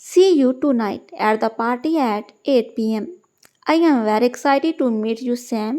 See you tonight at the party at 8 p.m. I am very excited to meet you, Sam.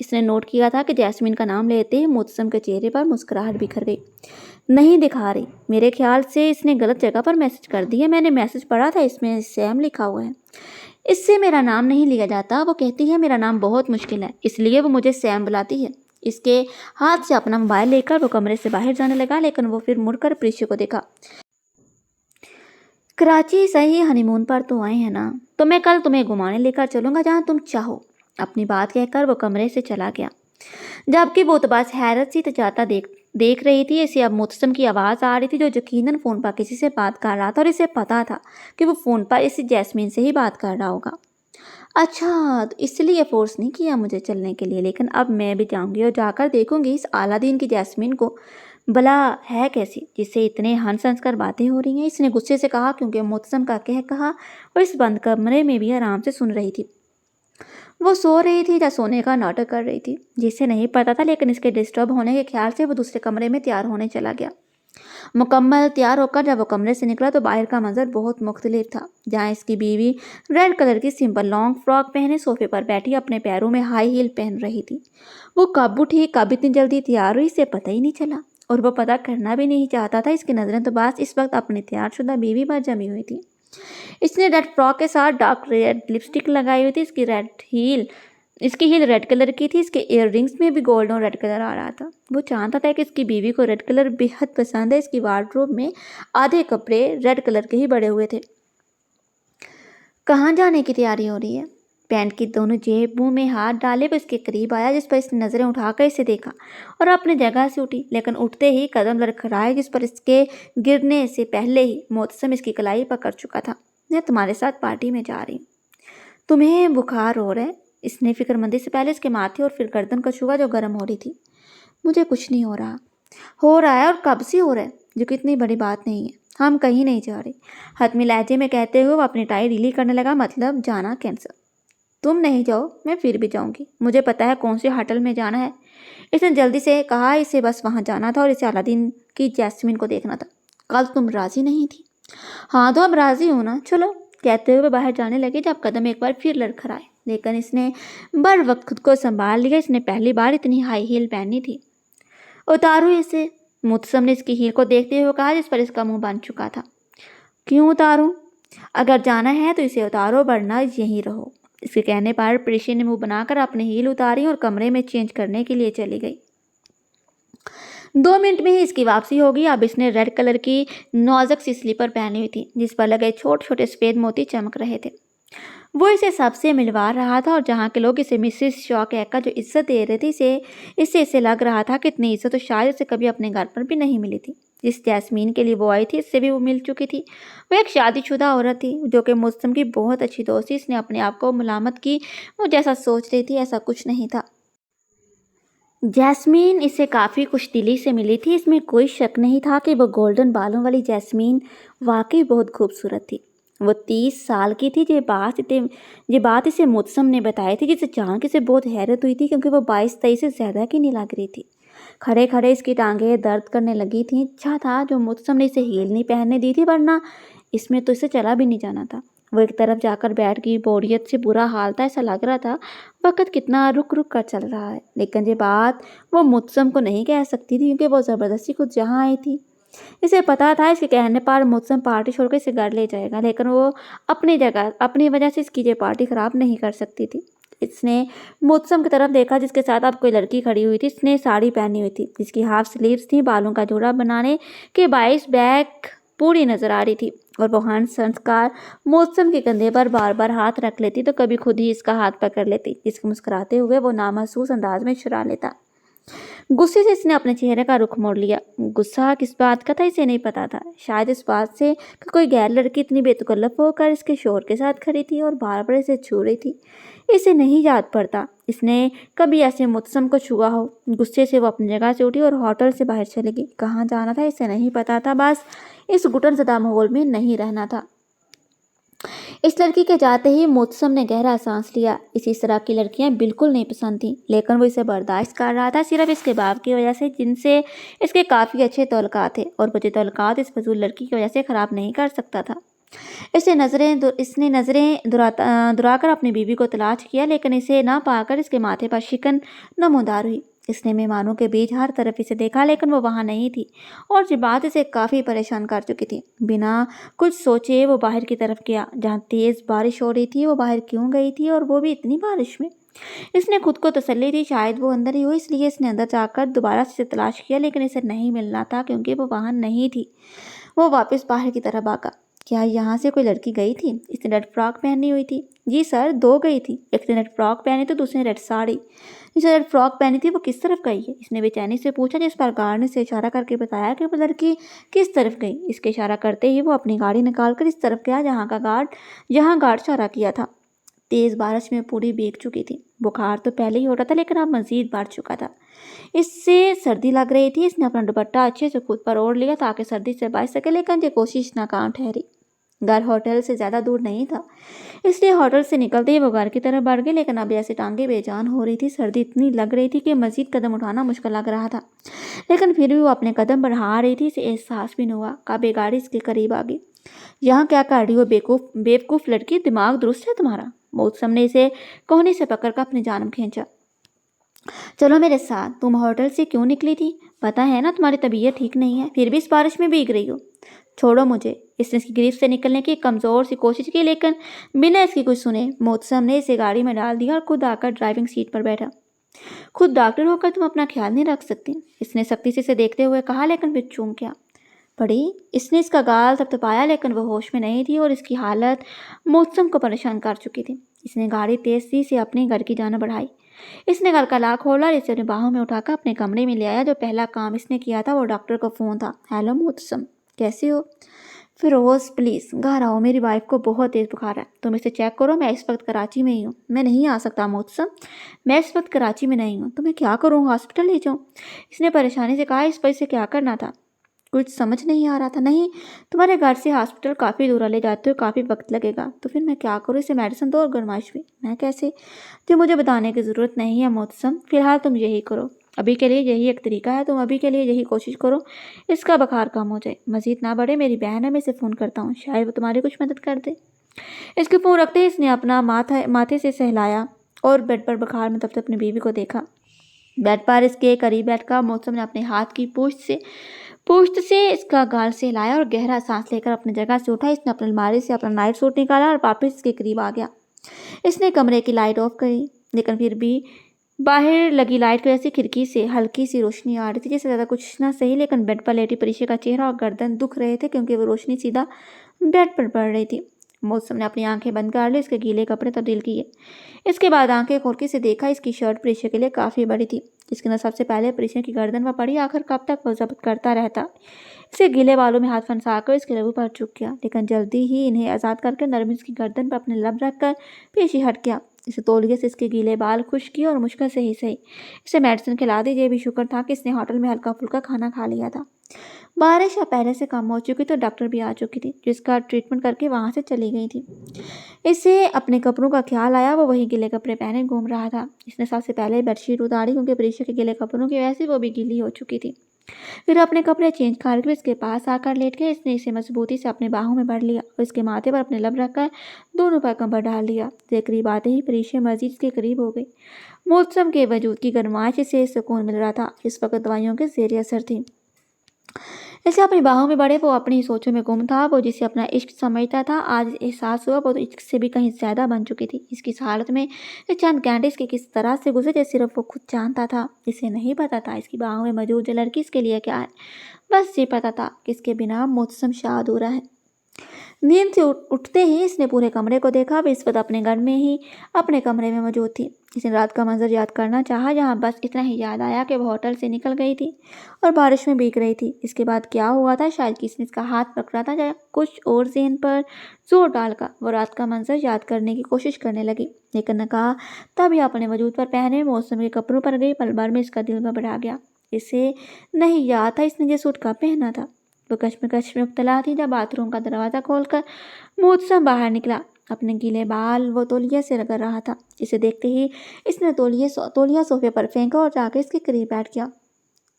اس نے note کیا تھا کہ jasmine کا نام لیتے ہی معتصم کے چہرے پر مسکراہٹ بکھر گئی۔ نہیں دکھا رہی، میرے خیال سے اس نے غلط جگہ پر میسج کر دی ہے، میں نے میسج پڑھا تھا، اس میں سیم لکھا ہوا ہے۔ اس سے میرا نام نہیں لیا جاتا، وہ کہتی ہے میرا نام بہت مشکل ہے، اس لیے وہ مجھے سیم بلاتی ہے۔ اس کے ہاتھ سے اپنا موبائل لے کر وہ کمرے سے باہر جانے لگا، لیکن وہ پھر مڑ کر پریشو کو دیکھا۔ کراچی صحیح ہنی مون پر تو آئے ہیں نا، تو میں کل تمہیں گھمانے لے کر چلوں گا جہاں تم چاہو۔ اپنی بات کہہ کر وہ کمرے سے چلا گیا، جبکہ وہ تو بس حیرت سی تجاتا دیکھ رہی تھی۔ اسے اب معتصم کی آواز آ رہی تھی، جو یقیناً فون پر کسی سے بات کر رہا تھا، اور اسے پتا تھا کہ وہ فون پر اسی جیسمین سے ہی بات کر رہا ہوگا۔ اچھا، تو اس لیے فورس نہیں کیا مجھے چلنے کے لیے، لیکن اب میں بھی جاؤں گی اور جا کر دیکھوں گی اس اعلیٰ دین کی جیسمین کو بلا ہے کیسی، جس سے اتنے ہنس ہنس کر باتیں ہو رہی ہیں۔ اس نے غصے سے کہا، کیونکہ معتصم کا کہا اور اس بند کمرے میں بھی آرام سے سن رہی تھی۔ وہ سو رہی تھی یا سونے کا ناٹک کر رہی تھی، جسے نہیں پتا تھا، لیکن اس کے ڈسٹرب ہونے کے خیال سے وہ دوسرے کمرے میں تیار ہونے چلا گیا۔ مکمل تیار ہو کر جب وہ کمرے سے نکلا تو باہر کا منظر بہت مختلف تھا، جہاں اس کی بیوی ریڈ کلر کی سمپل لانگ فراک پہنے صوفے پر بیٹھی اپنے پیروں میں ہائی ہیل پہن رہی تھی۔ وہ کب اٹھی، کب اتنی جلدی تیار ہوئی، اسے پتہ ہی نہیں چلا، اور وہ پتہ کرنا بھی نہیں چاہتا تھا۔ اس کی نظریں تو بس اس وقت اپنی تیار شدہ بیوی پر جمی ہوئی تھی۔ اس نے ریڈ فراک کے ساتھ ڈارک ریڈ لپسٹک لگائی ہوئی تھی، اس کی ہیل ریڈ کلر کی تھی، اس کے ایئر رنگز میں بھی گولڈ اور ریڈ کلر آ رہا تھا۔ وہ چاہتا تھا کہ اس کی بیوی کو ریڈ کلر بے حد پسند ہے۔ اس کی وارڈروب میں آدھے کپڑے ریڈ کلر کے ہی بڑے ہوئے تھے۔ کہاں جانے کی تیاری ہو رہی ہے؟ پینٹ کی دونوں جیبوں میں ہاتھ ڈالے وہ اس کے قریب آیا، جس پر اس نے نظریں اٹھا کر اسے دیکھا اور اپنے جگہ سے اٹھی، لیکن اٹھتے ہی قدم لڑکھڑائے جس پر اس کے گرنے سے پہلے ہی معتصم اس کی کلائی پکڑ چکا تھا۔ میں تمہارے ساتھ پارٹی میں جا رہی ہوں۔ تمہیں بخار ہو رہا ہے؟ اس نے فکر مندی سے پہلے اس کے ماتھے اور پھر گردن کو چھوا جو گرم ہو رہی تھی۔ مجھے کچھ نہیں ہو رہا ہے اور کب سے ہو رہا ہے، جو کہ اتنی بڑی بات نہیں ہے۔ ہم کہیں نہیں جا رہے، حتمی لہجے میں کہتے ہوئے وہ اپنی ٹائی ڈھیلی کرنے لگا۔ مطلب جانا کینسل؟ تم نہیں جاؤ، میں پھر بھی جاؤں گی، مجھے پتا ہے کون سی ہوٹل میں جانا ہے۔ اس نے جلدی سے کہا، اسے بس وہاں جانا تھا اور اسے الادین کی جیسمین کو دیکھنا تھا۔ کل تم راضی نہیں تھی؟ ہاں تو اب راضی ہوں نا، چلو، کہتے ہوئے باہر جانے لگے، جب قدم ایک بار پھر لڑکھڑائے، لیکن اس نے بر وقت خود کو سنبھال لیا۔ اس نے پہلی بار اتنی ہائی ہیل پہنی تھی۔ اتارو اسے، معتصم نے اس کی ہیل کو دیکھتے ہوئے کہا، جس پر اس کا منہ بن چکا تھا۔ کیوں اتاروں؟ اگر جانا ہے تو اسے اتارو، ورنہ یہیں رہو۔ اس کے کہنے پر پریشی نے منہ بنا کر اپنی ہیل اتاری اور کمرے میں چینج کرنے کے لیے چلی گئی۔ 2 منٹ میں ہی اس کی واپسی ہوگی۔ اب اس نے ریڈ کلر کی نازک سی سلیپر پہنی ہوئی تھی، جس پر لگے چھوٹے چھوٹے سفید موتی چمک رہے تھے۔ وہ اسے سب سے ملوا رہا تھا، اور جہاں کے لوگ اسے مسز شاہ کہہ کر جو عزت دے رہے تھے، اسے لگ رہا تھا کہ اتنی عزت تو شاید اسے کبھی اپنے گھر پر بھی نہیں ملی تھی۔ جس جیسمین کے لیے وہ آئی تھی، اس سے بھی وہ مل چکی تھی۔ وہ ایک شادی شدہ عورت تھی، جو کہ معتصم کی بہت اچھی دوست تھی۔ اس نے اپنے آپ کو ملامت کی، وہ جیسا سوچ رہی تھی ایسا کچھ نہیں تھا۔ جیسمین اسے کافی خوش دلی سے ملی تھی، اس میں کوئی شک نہیں تھا کہ وہ گولڈن بالوں والی جیسمین واقعی بہت خوبصورت تھی۔ وہ 30 سال کی تھی۔ یہ بات اسے معتصم نے بتائی تھی، جسے جان کے اسے بہت حیرت ہوئی تھی، کیونکہ وہ 22-23 سے زیادہ کی نہیں لگ رہی تھی۔ کھڑے کھڑے اس کی ٹانگیں درد کرنے لگی تھیں۔ اچھا تھا جو معتصم نے اسے ہیل نہیں پہننے دی تھی، ورنہ اس میں تو اسے چلا بھی نہیں جانا تھا۔ وہ ایک طرف جا کر بیٹھ گئی، بوریت سے برا حال تھا، ایسا لگ رہا تھا وقت کتنا رک رک کر چل رہا ہے، لیکن یہ بات وہ معتصم کو نہیں کہہ سکتی تھی، کیونکہ وہ زبردستی خود جہاں آئی تھی۔ اسے پتا تھا اس کے کہنے پر معتصم پارٹی چھوڑ کر اسے گھر لے جائے گا، لیکن وہ اپنی وجہ سے اس کی یہ پارٹی خراب نہیں کر سکتی تھی۔ اس نے معتصم کی طرف دیکھا، جس کے ساتھ اب کوئی لڑکی کھڑی ہوئی تھی۔ اس نے ساڑی پہنی ہوئی تھی، جس کی ہاف سلیوز تھی، بالوں کا جوڑا بنانے کے باعث بیک پوری نظر آ رہی تھی، اور وہ ہنس کر معتصم کے کندھے پر بار بار ہاتھ رکھ لیتی تو کبھی خود ہی اس کا ہاتھ پکڑ لیتی، جس کو مسکراتے ہوئے وہ نامحسوس انداز میں چرا لیتا۔ غصے سے اس نے اپنے چہرے کا رخ موڑ لیا۔ غصہ کس بات کا تھا اسے نہیں پتا تھا، شاید اس بات سے کہ کوئی غیر لڑکی اتنی بے تکلف ہو کر اس کے شوہر کے ساتھ کھڑی تھی اور بار بار اسے چھو رہی تھی۔ اسے نہیں یاد پڑتا اس نے کبھی ایسے معتصم کو چھوا ہو۔ غصے سے وہ اپنی جگہ سے اٹھی اور ہوٹل سے باہر چلے گئی۔ کہاں جانا تھا اسے نہیں پتا تھا، بس اس گھٹن زدہ ماحول میں نہیں رہنا تھا۔ اس لڑکی کے جاتے ہی معتصم نے گہرا سانس لیا۔ اسی طرح کی لڑکیاں بالکل نہیں پسند تھیں، لیکن وہ اسے برداشت کر رہا تھا، صرف اس کے باپ کی وجہ سے، جن سے اس کے کافی اچھے تعلقات تھے، اور وہ تعلقات اس فضول لڑکی کی وجہ سے خراب نہیں کر سکتا تھا۔ اس نے نظریں دُرا کر اپنی بیوی کو تلاش کیا، لیکن اسے نہ پا کر اس کے ماتھے پر شکن نمودار ہوئی۔ اس نے مہمانوں کے بیچ ہر طرف اسے دیکھا، لیکن وہ وہاں نہیں تھی، اور یہ بات اسے کافی پریشان کر چکی تھی۔ بنا کچھ سوچے وہ باہر کی طرف گیا۔ جہاں تیز بارش ہو رہی تھی وہ باہر کیوں گئی تھی، اور وہ بھی اتنی بارش میں؟ اس نے خود کو تسلی دی شاید وہ اندر ہی ہو، اس لیے اس نے اندر جا کر دوبارہ سے تلاش کیا، لیکن اسے نہیں ملنا تھا کیونکہ وہ وہاں نہیں تھی۔ وہ واپس باہر کی طرف بھاگا۔ کیا یہاں سے کوئی لڑکی گئی تھی؟ اس نے ریڈ فراک پہنی ہوئی تھی۔ جی سر، 2 گئی تھی، ایک نے ریڈ فراک پہنی تو دوسری نے ریڈ ساڑی۔ جس نے ریڈ فراک پہنی تھی وہ کس طرف گئی ہے؟ اس نے بے چینی سے پوچھا، جس پر گارڈ نے اسے اشارہ کر کے بتایا کہ وہ لڑکی کس طرف گئی۔ اس کے اشارہ کرتے ہی وہ اپنی گاڑی نکال کر اس طرف گیا جہاں گارڈ اشارہ کیا تھا۔ تیز بارش میں پوری بھیگ چکی تھی۔ بخار تو پہلے ہی ہو رہا تھا، لیکن اب مزید بڑھ چکا تھا۔ اس سے سردی لگ رہی تھی۔ اس نے اپنا دوپٹہ اچھے سے خود پر اوڑھ لیا تاکہ سردی سے بچ سکے، لیکن یہ کوشش ناکام ٹھہری۔ گھر ہوٹل سے زیادہ دور نہیں تھا، اس لیے ہوٹل سے نکلتے ہی وہ گھر کی طرف بڑھ گئی، لیکن اب ایسے ٹانگیں بے جان ہو رہی تھی، سردی اتنی لگ رہی تھی کہ مزید قدم اٹھانا مشکل لگ رہا تھا، لیکن پھر بھی وہ اپنے قدم بڑھا رہی تھی۔ اسے احساس بھی نہ ہوا کب یہ گاڑی اس کے قریب آ گئی۔ یہاں کیا کر رہی ہو بیوقوف لڑکی، دماغ درست ہے تمہارا؟ محتسم نے اسے کوہنی سے پکڑ کر اپنی جانب کھینچا۔ چلو میرے ساتھ۔ تم ہوٹل سے کیوں نکلی تھی؟ پتہ ہے نا تمہاری طبیعت ٹھیک نہیں ہے، پھر بھی اس بارش میں بھیگ رہی ہو۔ چھوڑو مجھے۔ اس نے اس کی گریف سے نکلنے کی کمزور سی کوشش کی، لیکن بنا اس کی کچھ سنے محتسم نے اسے گاڑی میں ڈال دیا اور خود آ کر ڈرائیونگ سیٹ پر بیٹھا۔ خود ڈاکٹر ہو کر تم اپنا خیال نہیں رکھ سکتی، اس نے سختی سے اسے دیکھتے ہوئے کہا، لیکن پھر چونک گیا۔ پڑی؟ اس نے اس کا گال تھپتھپایا، لیکن وہ ہوش میں نہیں تھی اور اس کی حالت محتسم کو پریشان کر چکی تھی۔ اس نے گاڑی تیزی سے اپنے گھر کی جانب بڑھائی۔ اس نے گھر کا لاک کھولا اور اسے اپنی باہوں میں اٹھا کر اپنے کمرے میں لے آیا۔ جو پہلا کام اس نے کیا تھا وہ ڈاکٹر کا فون تھا۔ ہیلو محتسم، کیسے ہو؟ فیروز پلیز گھر آؤ، میری وائف کو بہت تیز بخار ہے، تم اسے چیک کرو۔ میں اس وقت کراچی میں ہی ہوں۔ میں نہیں آ سکتا محتسم، میں اس وقت کراچی میں نہیں ہوں۔ تو میں کیا کروں، ہاسپٹل لے جاؤں؟ اس نے پریشانی سے کہا۔ اس پر اسے کیا کرنا تھا کچھ سمجھ نہیں آ رہا تھا۔ نہیں، تمہارے گھر سے ہاسپٹل کافی دور ہے، لے جاتے ہو کافی وقت لگے گا۔ تو پھر میں کیا کروں؟ اسے میڈیسن دو اور گرمائش بھی۔ میں کیسے؟ جو مجھے بتانے کی ضرورت نہیں ہے محتسم، فی الحال تم یہی کرو، ابھی کے لیے یہی ایک طریقہ ہے، تم ابھی کے لیے یہی کوشش کرو، اس کا بخار کم ہو جائے، مزید نہ بڑھے۔ میری بہن ہے، میں اسے فون کرتا ہوں، شاید وہ تمہاری کچھ مدد کر دے۔ اس کے فون رکھتے ہی اس نے اپنا ماتھے سے سہلایا اور بیڈ پر بخار میں تب اپنی بیوی کو دیکھا۔ بیڈ پر اس کے قریب بیٹھ کر محتسم نے اپنے ہاتھ کی پوشت سے اس کا گال سے ہلایا اور گہرا سانس لے کر اپنی جگہ سے اٹھا۔ اس نے اپنے الماری سے اپنا نائٹ سوٹ نکالا اور واپس اس کے قریب آ گیا۔ اس نے کمرے کی لائٹ آف کری، لیکن پھر بھی باہر لگی لائٹ کی وجہ سے کھڑکی سے ہلکی سی روشنی آ رہی تھی، جس سے زیادہ کچھ نہ صحیح، لیکن بیڈ پر لیٹی پریشا کا چہرہ اور گردن دکھ رہے تھے کیونکہ وہ روشنی سیدھا بیڈ پر پڑ رہی تھی۔ محتسم نے اپنی آنکھیں بند کر لی، اس کے گیلے کپڑے تبدیل کیے۔ اس کے بعد آنکھیں کھول کے اسے دیکھا۔ اس کی شرٹ پریشا کے لیے کافی بڑی تھی، جس کے اندر سب سے پہلے پریشا کی گردن پر پڑی۔ آخر کب تک وہ ضبط کرتا رہتا؟ اسے گیلے بالوں میں ہاتھ پھنسا کر اس کے لبوں پر چک گیا، لیکن جلدی ہی انہیں آزاد کر کے نرمی اس کی گردن پر اپنے لب رکھ کر پیچھے ہٹ گیا۔ اسے تولیے سے اس کے گیلے بال خشک کیے اور مشکل سے ہی صحیح اسے میڈیسن کھلا دی۔ یہ بھی شکر تھا کہ اس نے ہوٹل میں ہلکا پھلکا کھانا کھا لیا تھا۔ بارش اب پہلے سے کم ہو چکی تو ڈاکٹر بھی آ چکی تھی، جو اس کا ٹریٹمنٹ کر کے وہاں سے چلی گئی تھی۔ اسے اپنے کپڑوں کا خیال آیا، وہ وہی گیلے کپڑے پہنے گھوم رہا تھا۔ اس نے سب سے پہلے بیڈ شیٹ اتاری کیونکہ پریشا کے گیلے کپڑوں کی وجہ سے وہ بھی گیلی ہو چکی تھی۔ پھر اپنے کپڑے چینج کر کے اس کے پاس آ کر لیٹ گئے۔ اس نے اسے مضبوطی سے اپنے باہوں میں بھر لیا اور اس کے ماتھے پر اپنے لب رکھ کر دونوں پر کمر ڈال لیا۔ اسے قریب آتے ہی پریشا مزید اس کے قریب ہو گئی۔ محتسم کے وجود کی گرمائش سے سکون مل رہا تھا، اس وقت دوائیوں کے زیر اثر تھی۔ اسے اپنی باہوں میں بڑھے، وہ اپنی سوچوں میں گم تھا۔ وہ جسے اپنا عشق سمجھتا تھا، آج احساس ہوا وہ تو عشق سے بھی کہیں زیادہ بن چکی تھی۔ اس کی حالت میں یہ چند گھنٹے اس کے کس طرح سے گزرے یہ صرف وہ خود جانتا تھا۔ اسے نہیں پتا تھا اس کی باہوں میں موجود یہ لڑکی اس کے لیے کیا ہے، بس یہ پتا تھا کہ اس کے بنا محتسم شاد ہو رہا ہے۔ نیند سے اٹھتے ہی اس نے پورے کمرے کو دیکھا۔ وہ اس وقت اپنے گھر میں ہی اپنے کمرے میں موجود تھی۔ اس نے رات کا منظر یاد کرنا چاہا، جہاں بس اتنا ہی یاد آیا کہ وہ ہوٹل سے نکل گئی تھی اور بارش میں بھیگ رہی تھی۔ اس کے بعد کیا ہوا تھا؟ شاید کسی نے اس کا ہاتھ پکڑا تھا یا کچھ اور۔ ذہن پر زور ڈال کر وہ رات کا منظر یاد کرنے کی کوشش کرنے لگی، لیکن نہ کہا تب یہ اپنے وجود پر پہنے محتسم کے کپڑوں پر گئی۔ پل بھر میں اس کا دل گھبرا گیا۔ اسے نہیں یاد تھا اس نے یہ سوٹ کب پہنا تھا۔ وہ کشمکش میں مبتلا تھی جب باتھ روم کا دروازہ کھول کر محتسم باہر نکلا۔ اپنے گیلے بال وہ تولیے سے رگڑ رہا تھا۔ اسے دیکھتے ہی اس نے تولیہ صوفے پر پھینکا اور جا کے اس کے قریب بیٹھ گیا۔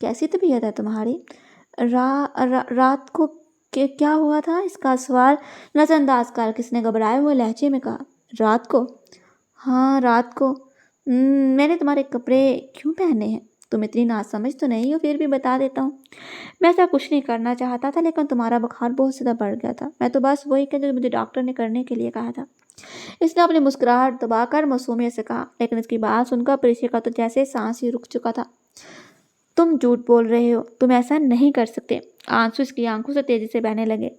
کیسی طبیعت ہے تمہاری؟ رات کو کہ کیا ہوا تھا؟ اس کا سوال نظر انداز کر کس نے گھبرائے ہوئے لہجے میں کہا۔ رات کو؟ ہاں رات کو۔ میں نے تمہارے کپڑے کیوں پہنے ہیں؟ تم اتنی ناسمجھ تو نہیں ہو، پھر بھی بتا دیتا ہوں۔ میں ایسا کچھ نہیں کرنا چاہتا تھا، لیکن تمہارا بخار بہت زیادہ بڑھ گیا تھا۔ میں تو بس وہی کہ جو مجھے ڈاکٹر نے کرنے کے لیے کہا تھا۔ اس نے اپنی مسکراہٹ دبا کر معصومیت سے کہا، لیکن اس کی بات سن کر پریشا کا تو جیسے سانس ہی رک چکا تھا۔ تم جھوٹ بول رہے ہو، تم ایسا نہیں کر سکتے۔ آنسو اس کی آنکھوں سے تیزی سے بہنے لگے۔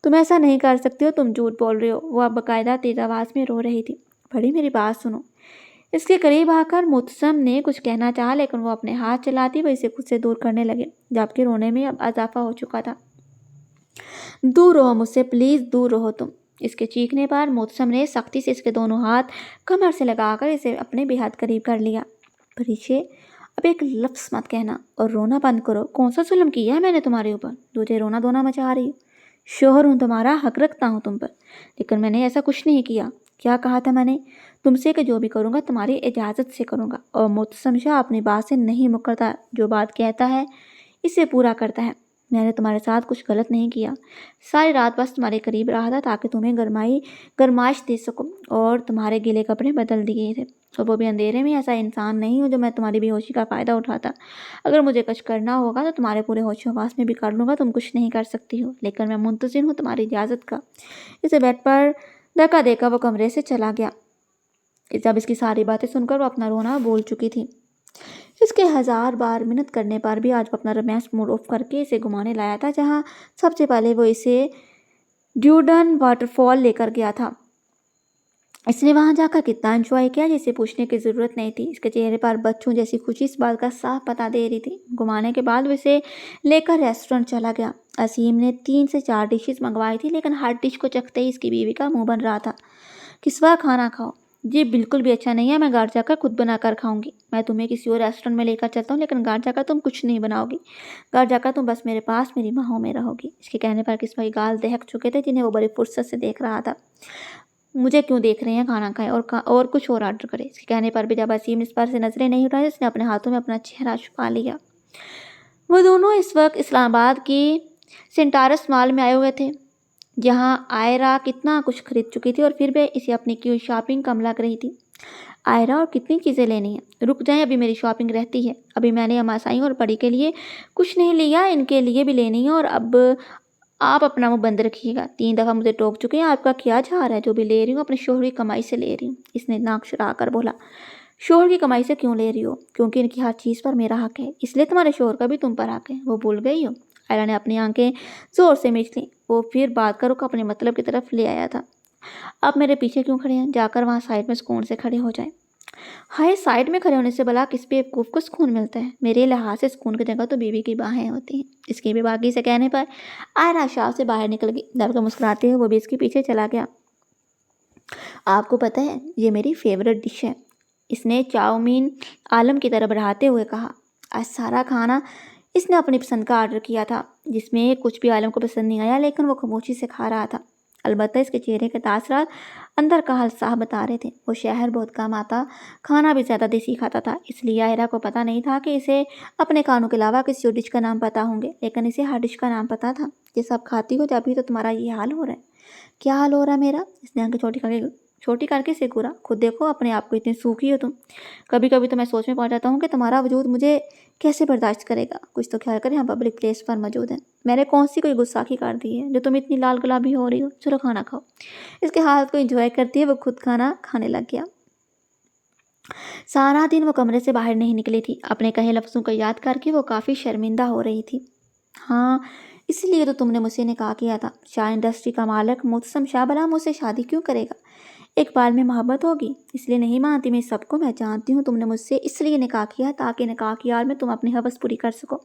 تم ایسا نہیں کر سکتے ہو، تم جھوٹ بول رہے ہو۔ وہ اب باقاعدہ تیز آواز میں رو رہی تھی۔ بڑی میری بات سنو۔ اس کے قریب آ کر مبتسم نے کچھ کہنا چاہا، لیکن وہ اپنے ہاتھ چلاتی وہ اسے خود سے دور کرنے لگے، جبکہ رونے میں اب اضافہ ہو چکا تھا۔ دور رہو مجھ سے، پلیز دور رہو تم۔ اس کے چیخنے پر مبتسم نے سختی سے اس کے دونوں ہاتھ کمر سے لگا کر اسے اپنے بے حد قریب کر لیا۔ پریشے، اب ایک لفظ مت کہنا اور رونا بند کرو۔ کون سا ظلم کیا ہے میں نے تمہارے اوپر؟ تجھے رونا دھونا مچا رہی ہوں؟ شوہر ہوں تمہارا، حق رکھتا ہوں تم پر، لیکن میں نے ایسا کچھ نہیں کیا۔ کیا کہا تھا میں نے تم سے کہ جو بھی کروں گا تمہاری اجازت سے کروں گا؟ اور مبتسم شاہ اپنی بات سے نہیں مکرتا، جو بات کہتا ہے اسے پورا کرتا ہے۔ میں نے تمہارے ساتھ کچھ غلط نہیں کیا، ساری رات بس تمہارے قریب رہا تھا تاکہ تمہیں گرمائش دے سکوں، اور تمہارے گیلے کپڑے بدل دیے تھے، اور وہ بھی اندھیرے میں۔ ایسا انسان نہیں ہوں جو میں تمہاری بے ہوشی کا فائدہ اٹھاتا۔ اگر مجھے کچھ کرنا ہوگا تو تمہارے پورے ہوش و حواس میں بھی کر لوں گا، تم کچھ نہیں کر سکتی ہو، لیکن میں منتظر ہوں تمہاری اجازت کا۔ اسے بیڈ پر دھکا دے کر وہ کمرے سے چلا گیا۔ جب اس کی ساری باتیں سن کر وہ اپنا رونا بھول چکی تھی۔ اس کے 1000 بار منت کرنے پر بھی آج وہ اپنا رومانس موڈ آف کر کے اسے گھمانے لایا تھا، جہاں سب سے پہلے وہ اسے ڈیوڈن واٹر فال لے کر گیا تھا۔ اس نے وہاں جا کر کتنا انجوائے کیا، جسے پوچھنے کی ضرورت نہیں تھی۔ اس کے چہرے پر بچوں جیسی خوشی اس بات کا صاف پتہ دے رہی تھی۔ گھمانے کے بعد وہ اسے لے کر ریسٹورنٹ چلا گیا۔ عظیم نے 3 سے 4 ڈشز منگوائی تھی، لیکن ہر ڈش کو چکھتے ہی اس کی بیوی کا منہ بن رہا تھا۔ کسوا کھانا کھاؤ۔ جی بالکل بھی اچھا نہیں ہے، میں گھر جا کر خود بنا کر کھاؤں گی۔ میں تمہیں کسی اور ریسٹورنٹ میں لے کر چلتا ہوں، لیکن گھر جا کر تم کچھ نہیں بناؤ گی۔ گھر جا کر تم بس میرے پاس میری باہوں میں رہو گی۔ اس کے کہنے پر کسوا کی گال دہک چکے تھے، جنہیں وہ بڑی فرصت سے دیکھ رہا تھا۔ مجھے کیوں دیکھ رہے ہیں، کھانا کھائیں اور کچھ اور آرڈر کریں۔ اس کے کہنے پر بھی جب عظیم اس پر سے نظریں نہیں اٹھائی، اس نے اپنے ہاتھوں میں اپنا چہرہ چھپا لیا۔ وہ دونوں اس وقت اسلام آباد کی سینٹارس مال میں آئے ہوئے تھے، جہاں آئرہ کتنا کچھ خرید چکی تھی اور پھر بھی اسے اپنی کی شاپنگ کم لگ رہی تھی۔ آئرہ، اور کتنی چیزیں لینی ہیں؟ رک جائیں، ابھی میری شاپنگ رہتی ہے۔ ابھی میں نے اماسائی اور پڑی کے لیے کچھ نہیں لیا، ان کے لیے بھی لینی ہے، اور اب آپ اپنا منہ بند رکھیے گا۔ 3 دفعہ مجھے ٹوک چکے ہیں، آپ کا کیا جھار ہے؟ جو بھی لے رہی ہوں اپنے شوہر کی کمائی سے لے رہی ہوں۔ اس نے ناک چڑھا کر بولا۔ شوہر کی کمائی سے کیوں لے رہی ہو؟ کیونکہ ان کی ہر چیز پر میرا حق ہے، اس لیے تمہارے شوہر کا بھی تم پر حق ہے۔ وہ بھول گئی ہو؟ آئرہ نے اپنی آنکھیں زور سے مینچ لیں۔ وہ پھر بات کا رخ اپنے مطلب کی طرف لے آیا تھا۔ آپ میرے پیچھے کیوں کھڑے ہیں؟ جا کر وہاں سائڈ میں سکون سے کھڑے ہو جائیں۔ ہائے، سائڈ میں کھڑے ہونے سے بھلا کس بیوقوف کو سکون ملتا ہے؟ میرے لحاظ سے سکون کی جگہ تو بیوی کی باہیں ہوتی ہیں۔ اس کے بھی باقی سے کہنے پر آئرہ شاہ سے باہر نکل گئی، جبکہ مسکراتے ہوئے وہ بھی اس کے پیچھے چلا گیا۔ آپ کو پتہ ہے یہ میری فیورٹ ڈش ہے، اس نے چاؤمین عالم کی طرف بڑھاتے ہوئے کہا۔ آج سارا کھانا اس نے اپنی پسند کا آرڈر کیا تھا، جس میں کچھ بھی عالم کو پسند نہیں آیا، لیکن وہ خاموشی سے کھا رہا تھا۔ البتہ اس کے چہرے کے تاثرات اندر کا حال صاف بتا رہے تھے۔ وہ شہر بہت کم آتا، کھانا بھی زیادہ دیسی کھاتا تھا، اس لیے آئرہ کو پتہ نہیں تھا کہ اسے اپنے کھانوں کے علاوہ کسی اور ڈش کا نام پتہ ہوں گے، لیکن اسے ہر ڈش کا نام پتہ تھا۔ یہ سب کھاتی ہو جب ہی تو تمہارا یہ حال ہو رہا ہے۔ کیا حال ہو رہا ہے میرا؟ اس نے آنکھیں چھوٹی کر کے اسے گورا۔ خود دیکھو اپنے آپ کو، اتنی سوکھی ہو تم۔ کبھی کبھی تو میں سوچ میں پڑ جاتا ہوں کہ تمہارا وجود مجھے کیسے برداشت کرے گا۔ کچھ تو خیال کریں، ہم پبلک پلیس پر موجود ہیں۔ میں نے کون سی کوئی گستاخی کر دی ہے جو تم اتنی لال گلابی ہو رہی ہو؟ چلو کھانا کھاؤ۔ اس کے حالت کو انجوائے کرتی ہے وہ خود کھانا کھانے لگ گیا۔ سارا دن وہ کمرے سے باہر نہیں نکلی تھی۔ اپنے کہے لفظوں کو یاد کر کے وہ کافی شرمندہ ہو رہی تھی۔ ہاں، اس لیے تو تم نے مجھ سے نکاح کیا تھا۔ شاہ انڈسٹری کا مالک مبتسم شاہ بھلا مجھ سے شادی کیوں کرے گا؟ ایک بال میں محبت ہوگی، اس لیے نہیں مانتی میں سب کو۔ میں جانتی ہوں تم نے مجھ سے اس لیے نکاح کیا تاکہ نکاح کی آڑ میں تم اپنی ہوس پوری کر سکو۔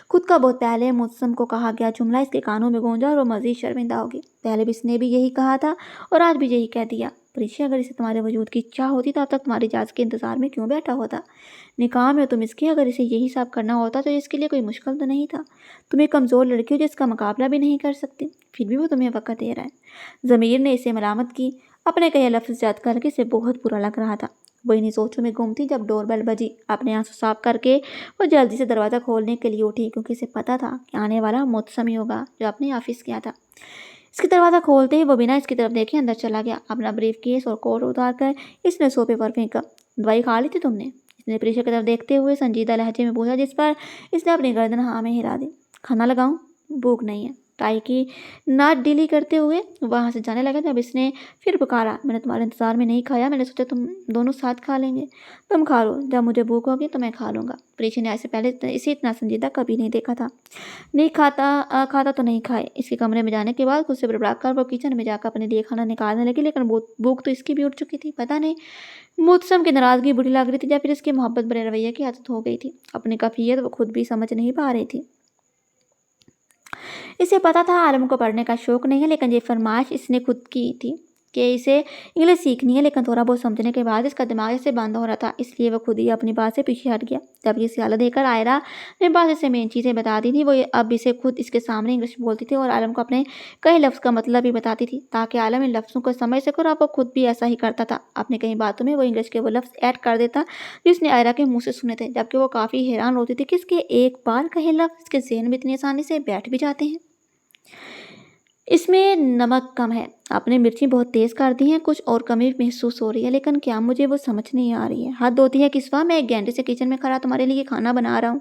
خود کا بہت پہلے مبتسم کو کہا گیا جملہ اس کے کانوں میں گونجا اور وہ مزید شرمندہ ہوگی۔ پہلے بھی اس نے بھی یہی کہا تھا اور آج بھی یہی کہہ دیا۔ پریشا، اگر اسے تمہارے وجود کی اچھا ہوتی تو اب تک تمہاری اجازت کے انتظار میں کیوں بیٹھا ہوتا؟ نکاح میں تم اس کے، اگر اسے یہی سب کرنا ہوتا تو اس کے لیے کوئی مشکل تو نہیں تھا۔ تم ایک کمزور لڑکی ہو جس کا مقابلہ بھی نہیں کر سکتی، پھر بھی وہ تمہیں وقت دے رہا ہے۔ ضمیر نے اسے ملامت کی۔ اپنے کہے لفظ یاد کر کے اسے بہت برا لگ رہا تھا۔ وہ انہیں سوچوں میں گم تھی جب ڈور بیل بجی۔ اپنے آنسو صاف کر کے وہ جلدی سے دروازہ کھولنے کے لیے اٹھی، کیونکہ اسے پتا تھا کہ آنے والا معتصم ہی ہوگا جو اپنے آفس گیا تھا۔ اس کی دروازہ کھولتے ہی وہ بنا اس کی طرف دیکھے اندر چلا گیا۔ اپنا بریف کیس اور کوٹ اتار کر اس نے صوفے پر پھینکا۔ دوائی کھا لی تھی تم نے؟ اس نے پریشا کی طرف دیکھتے ہوئے سنجیدہ لہجے میں پوچھا، جس پر اس نے اپنی گردن ہاں میں ہلا دی۔ کھانا لگاؤں؟ بھوک نہیں ہے۔ ٹائی کی ناٹ ڈھیلی کرتے ہوئے وہاں سے جانے لگا جب اس نے پھر پکارا، میں نے تمہارے انتظار میں نہیں کھایا، میں نے سوچا تم دونوں ساتھ کھا لیں گے۔ تم کھا لو، جب مجھے بھوک ہوگی تو میں کھا لوں گا۔ پریشا نے ایسے پہلے اسے اتنا سنجیدہ کبھی نہیں دیکھا تھا۔ نہیں کھاتا تو نہیں کھائے۔ اس کے کمرے میں جانے کے بعد خود سے بڑبڑا کر وہ کچن میں جا کر اپنے لیے کھانا نکالنے لگی، لیکن بھوک تو اس کی بھی اٹھ چکی تھی۔ پتہ نہیں معتصم کی ناراضگی بری لگ رہی تھی یا پھر اس کی محبت برے رویے کی عادت ہو گئی تھی۔ اپنی کیفیت وہ خود بھی سمجھ نہیں پا رہی تھی۔ اسے پتا تھا عالم کو پڑھنے کا شوق نہیں ہے، لیکن یہ فرمائش اس نے خود کی تھی کہ اسے انگلش سیکھنی ہے، لیکن تھوڑا بہت سمجھنے کے بعد اس کا دماغ اسے بند ہو رہا تھا، اس لیے وہ خود ہی اپنی بات سے پیچھے ہٹ گیا۔ جب یہ سیالہ دے کر آئرہ نے بعض اسے مین چیزیں بتا دی تھی، وہ اب اسے خود اس کے سامنے انگلش بولتی تھی اور عالم کو اپنے کئی لفظ کا مطلب بھی بتاتی تھی تاکہ عالم ان لفظوں کو سمجھ سکے، اور اب وہ خود بھی ایسا ہی کرتا تھا۔ اپنے کئی باتوں میں وہ انگلش کے وہ لفظ ایڈ کر دیتا جس نے آئرہ کے منہ سے سنے تھے، جبکہ وہ کافی حیران ہوتی تھی کہ اس کے ایک بار کہے لفظ اس کے ذہن میں اتنی آسانی سے بیٹھ بھی جاتے ہیں۔ اس میں نمک کم ہے، آپ نے مرچی بہت تیز کر دی ہیں، کچھ اور کمی محسوس ہو رہی ہے، لیکن کیا مجھے وہ سمجھ نہیں آ رہی ہے۔ حد ہوتی ہے کسوا، میں 1 گھنٹے سے کچن میں کھڑا تمہارے لیے کھانا بنا رہا ہوں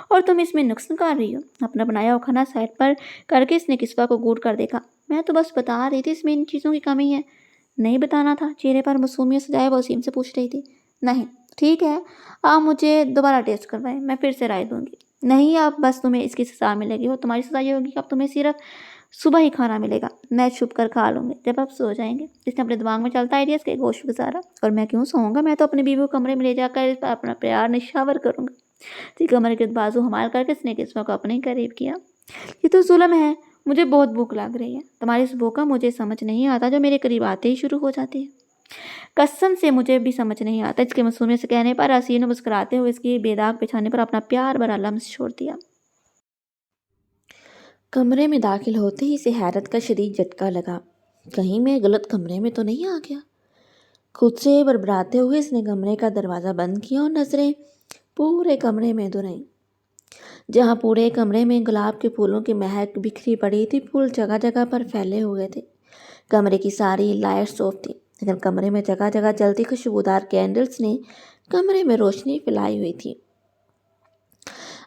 اور تم اس میں نقص نکال رہی ہو۔ اپنا بنایا ہوا کھانا سائڈ پر کر کے اس نے کسوا کو گھور کر دیکھا۔ میں تو بس بتا رہی تھی اس میں ان چیزوں کی کمی ہے۔ نہیں بتانا تھا؟ چہرے پر معصومیت سجائے وہ وسیم سے پوچھ رہی تھی۔ نہیں، ٹھیک ہے، آپ مجھے دوبارہ ٹیسٹ کروائیں، میں پھر سے رائے دوں گی۔ نہیں، اب بس تمہیں اس کی سزا ملے گی، اور تمہاری سزا یہ ہوگی کہ اب تمہیں صرف صبح ہی کھانا ملے گا، میں چھپ کر کھا لوں گی جب آپ سو جائیں گے۔ اس نے اپنے دماغ میں چلتا آئیڈیاز کے گوشت گزارا۔ اور میں کیوں سوؤں گا؟ میں تو اپنی بیوی کو کمرے میں لے جا کر اس پر اپنا پیار نشاور کروں گا۔ تھی کمر کے بازو ہمال کر کے اس نے کسوا کو اپنے قریب کیا۔ یہ تو ظلم ہے، مجھے بہت بھوک لگ رہی ہے، تمہاری اس بھوک کا مجھے سمجھ نہیں آتا جو میرے قریب آتے ہی شروع ہو جاتی ہے۔ قسم سے مجھے بھی سمجھ نہیں آتا۔ اس کے معصومیت سے کہنے پر حسین نے مسکراتے ہوئے اس کی بے داغ بچھانے پر اپنا پیار بھرا لمس چھوڑ دیا۔ کمرے میں داخل ہوتے ہی اسے حیرت کا شدید جھٹکا لگا۔ کہیں میں غلط کمرے میں تو نہیں آ گیا؟ خود سے بربراتے ہوئے اس نے کمرے کا دروازہ بند کیا اور نظریں پورے کمرے میں دورائیں۔ جہاں پورے کمرے میں گلاب کے پھولوں کی مہک بکھری پڑی تھی، پھول جگہ جگہ پر پھیلے ہوئے تھے۔ کمرے کی ساری لائٹس آف تھی، لیکن کمرے میں جگہ جگہ جلتی خوشبودار کینڈلز نے کمرے میں روشنی پھیلائی ہوئی تھی۔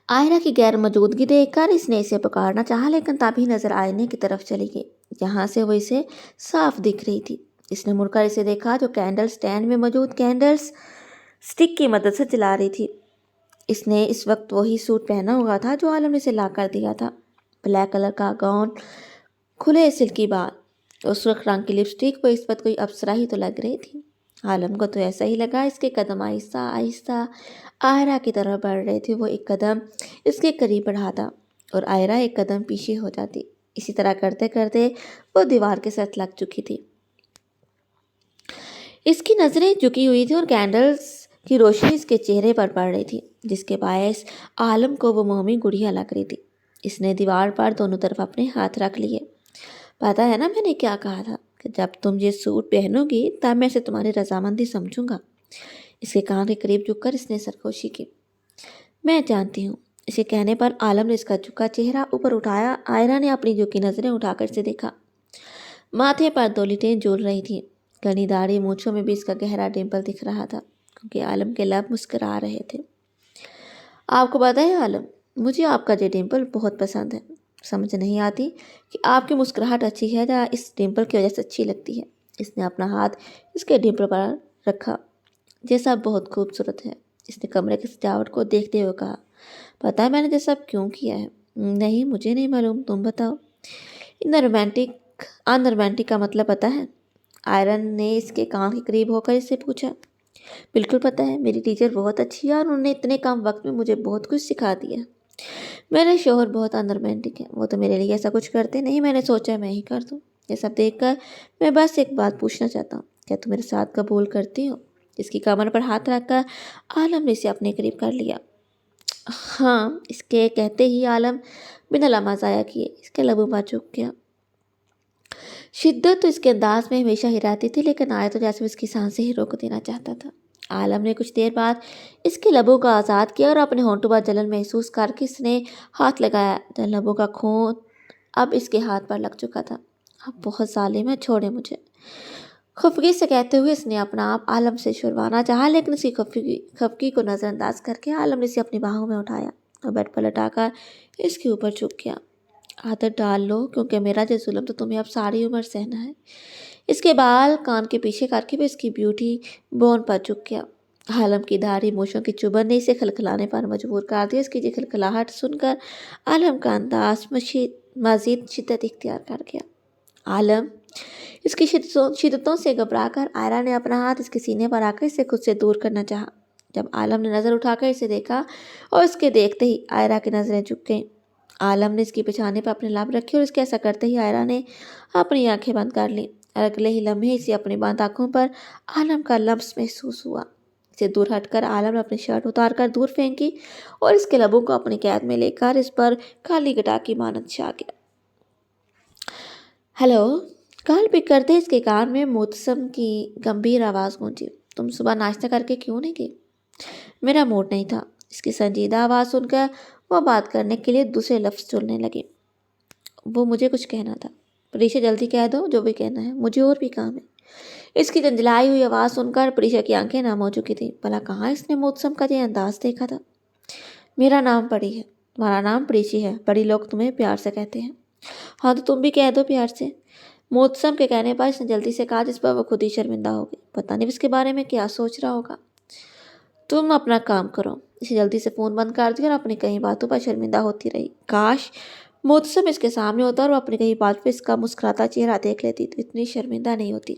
آئرہ کی غیر موجودگی دیکھ کر اس نے اسے پکارنا چاہا، لیکن تبھی نظر آئینے کی طرف چلی گئی جہاں سے وہ اسے صاف دکھ رہی تھی۔ اس نے مڑ کر اسے دیکھا جو کینڈل سٹینڈ میں موجود کینڈلز سٹک کی مدد سے جلا رہی تھی۔ اس نے اس وقت وہی سوٹ پہنا ہوا تھا جو عالم نے اسے لا کر دیا تھا، بلیک کلر کا گاؤن، کھلے سلکی بال اور سرخ رنگ کی لپسٹک۔ وہ اس وقت کوئی اپسرا ہی تو لگ رہی تھی۔ عالم کو تو ایسا ہی لگا۔ اس کے قدم آہستہ آہستہ آئرہ کی طرف بڑھ رہے تھے۔ وہ ایک قدم اس کے قریب بڑھاتا اور آئرہ ایک قدم پیچھے ہو جاتی۔ اسی طرح کرتے کرتے وہ دیوار کے ساتھ لگ چکی تھی۔ اس کی نظریں جھکی ہوئی تھی اور کینڈلز کی روشنی اس کے چہرے پر پڑ رہی تھی، جس کے باعث عالم کو وہ مومی گڑیا لگ رہی تھی۔ اس نے دیوار پر دونوں طرف اپنے ہاتھ رکھ لیے۔ پتہ ہے نا میں نے کیا کہا تھا کہ جب تم یہ سوٹ پہنو گی تب میں اسے تمہاری رضامندی سمجھوں گا۔ اس کے کان کے قریب جھک کر اس نے سرخوشی کی۔ میں جانتی ہوں۔ اسے کہنے پر عالم نے اس کا جھکا چہرہ اوپر اٹھایا۔ آئرہ نے اپنی جھکی نظریں اٹھا کر اسے دیکھا۔ ماتھے پر 2 لٹیں جھول رہی تھیں، گھنی داڑھی مونچھوں میں بھی اس کا گہرا ڈمپل دکھ رہا تھا، کیونکہ عالم کے لب مسکرا رہے تھے۔ آپ کو پتہ ہے عالم، مجھے آپ کا یہ ڈمپل بہت پسند ہے۔ سمجھ نہیں آتی کہ آپ کی مسکراہٹ اچھی ہے یا اس ڈمپل کی وجہ سے اچھی لگتی ہے۔ اس نے اپنا ہاتھ اس کے ڈمپل پر رکھا۔ یہ سب بہت خوبصورت ہے، اس نے کمرے کی سجاوٹ کو دیکھتے ہوئے کہا۔ پتہ ہے میں نے یہ سب کیوں کیا ہے؟ نہیں، مجھے نہیں معلوم، تم بتاؤ۔ ان رومانٹک کا مطلب پتہ ہے؟ آئرن نے اس کے کان کے قریب ہو کر اس سے پوچھا۔ بالکل پتہ ہے، میری ٹیچر بہت اچھی ہے اور انہوں نے اتنے کم وقت میں مجھے بہت کچھ سکھا دیا۔ میرے شوہر بہت ان رومانٹک ہیں، وہ تو میرے لیے ایسا کچھ کرتے نہیں، میں نے سوچا میں ہی کر دوں۔ یہ سب دیکھ کر میں بس ایک بات پوچھنا چاہتا ہوں، کیا تم میرے ساتھ قبول کرتی ہو؟ اس کی کمر پر ہاتھ رکھ کر عالم نے اسے اپنے قریب کر لیا۔ ہاں، اس کے کہتے ہی عالم بنا لمحہ ضائع کیے اس کے لبوں پر جھک گیا۔ شدت تو اس کے انداز میں ہمیشہ ہی رہتی تھی، لیکن آئے تو جیسے اس کی سانسیں ہی روک دینا چاہتا تھا۔ عالم نے کچھ دیر بعد اس کے لبوں کا آزاد کیا اور اپنے ہونٹوں پر جلن محسوس کر کے اس نے ہاتھ لگایا۔ لبوں کا خون اب اس کے ہاتھ پر لگ چکا تھا۔ اب بہت ظالم ہے، چھوڑے مجھے، خفگی سے کہتے ہوئے اس نے اپنا آپ عالم سے چھڑوانا چاہا، لیکن اس کی خفگی کو نظر انداز کر کے عالم نے اسے اپنی باہوں میں اٹھایا اور بیڈ پر لٹا کر اس کے اوپر جھک گیا۔ عادت ڈال لو، کیونکہ میرا جو ظلم تو تمہیں اب ساری عمر سہنا ہے۔ اس کے بال کان کے پیچھے کر کے بھی اس کی بیوٹی بون پر جھک گیا۔ عالم کی داڑھی موچھوں کی چبھن نے اسے کھلکھلانے پر مجبور کر دیا۔ اس کی یہ کھلکھلاہٹ سن کر عالم کا انداز مزید شدت اختیار کر گیا۔ عالم اس کی شدتوں سے گھبرا کر آئرہ نے اپنا ہاتھ اس کے سینے پر آ کر اسے خود سے دور کرنا چاہا۔ جب عالم نے نظر اٹھا کر اسے دیکھا اور اس کے دیکھتے ہی آئرہ کی نظریں جھک گئیں۔ عالم نے اس کی پیشانی پر اپنے لب رکھے اور اس کے ایسا کرتے ہی آئرہ نے اپنی آنکھیں بند کر لیں۔ اگلے ہی لمحے اسے اپنی بند آنکھوں پر عالم کا لمس محسوس ہوا۔ اسے دور ہٹ کر عالم نے اپنی شرٹ اتار کر دور پھینکی اور اس کے لبوں کو اپنی قید میں لے کر اس پر کالی گٹا کی مانند چھا گیا۔ ہیلو، کال پک کرتے اس کے کان میں مبتسم کی گمبھیر آواز گونجی۔ تم صبح ناشتہ کر کے کیوں نہیں گئی؟ میرا موڈ نہیں تھا۔ اس کی سنجیدہ آواز سن کر وہ بات کرنے کے لیے دوسرے لفظ چننے لگی۔ وہ مجھے کچھ کہنا تھا۔ پریشا جلدی کہہ دو جو بھی کہنا ہے، مجھے اور بھی کام ہے۔ اس کی جنجلائی ہوئی آواز سن کر پریشا کی آنکھیں نم ہو چکی تھیں۔ بھلا کہاں اس نے مبتسم کا یہ انداز دیکھا تھا؟ میرا نام پری ہے۔ تمہارا نام پریشی ہے، بڑی لوگ تمہیں پیار سے کہتے ہیں۔ ہاں تو تم بھی کہہ دو پیار سے۔ مبتسم کے کہنے پر اس نے جلدی سے کہا، جس پر وہ خود ہی شرمندہ ہو گئی۔ پتہ نہیں اس کے بارے میں کیا سوچ رہا ہوگا۔ تم اپنا کام کرو۔ اسے جلدی سے فون بند کر دیا اور اپنی کئی باتوں پر شرمندہ ہوتی رہی۔ کاش مبتسم اس کے سامنے ہوتا اور وہ اپنی کئی بات پہ اس کا مسکراتا چہرہ دیکھ لیتی تو اتنی شرمندہ نہیں ہوتی۔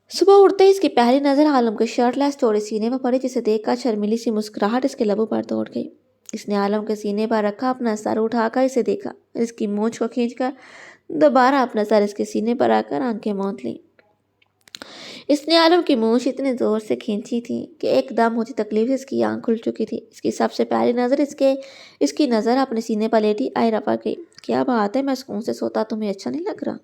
صبح اٹھتے ہی اس کی پہلی نظر عالم کے شرٹ لیس چوڑے سینے پر پڑی، جسے دیکھ کر شرمیلی سی مسکراہٹ اس کے لبوں پر دوڑ گئی۔ اس نے عالم کے سینے پر رکھا اپنا سر اٹھا کر اسے دیکھا، اس کی مونچھ کو کھینچ کر دوبارہ اپنا سر اس کے سینے پر رکھ کر آنکھیں موند لیں۔ اس نے عالم کی مونچھ اتنے زور سے کھینچی تھی کہ ایک دم ہوتی تکلیف سے اس کی آنکھ کھل چکی تھی۔ اس کی سب سے پہلی نظر اس کی نظر اپنے سینے پر لیٹی آئرہ پر گئی۔ کیا بات ہے، میں سکون سے سوتا تمہیں اچھا نہیں لگ رہا